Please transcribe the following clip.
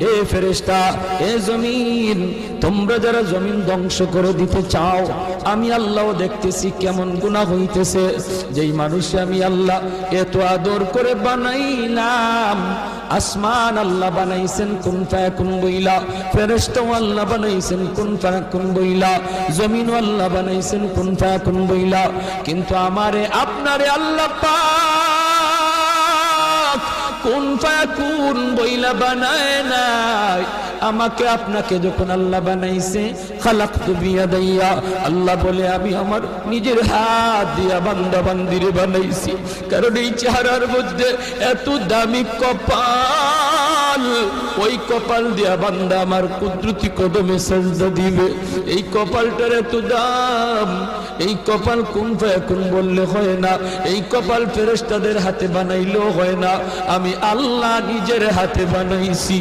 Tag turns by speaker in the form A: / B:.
A: এ ফেরেশতা, এ জমিন, তোমরা যারা জমিন ধ্বংস করে দিতে চাও, আমি আল্লাহও দেখতেছি কেমন গুনাহ হইতেছে। যেই মানুষ আমি আল্লাহ এত আদর করে বানাইলাম, আসমান আল্লাহ বানাইছেন কুন ফায়াকুন বইলা, ফেরেশতা আল্লাহ বানাইছেন কুন ফায়াকুন বইলা, জমিন আল্লাহ বানাইছেন কুন ফায়াকুন বইলা, কিন্তু আমারে আপনারে আল্লাহ পাক কুন ফায়াকুন বইলা বানায় নাই। আমাকে আপনাকে যখন আল্লাহ বানাইছে, খালাকতু বিয়াদাইয়া, আল্লাহ বলে আমি আমার নিজের হাত দিয়া বান্দা বান্দিরে বানাইছি। কারণ এই চেহারার মধ্যে এত দামি কপাল, ওই কপাল দিয়া বান্দা আমার কুদরতি কদমে সাজদা দিবে। এই কপালটার এত দাম, এই কপাল কুন ফায়াকুন বললে হয় না, এই কপাল ফেরেশতাদের হাতে বানাইলেও হয় না, আমি আল্লাহ নিজের হাতে বানাইছি।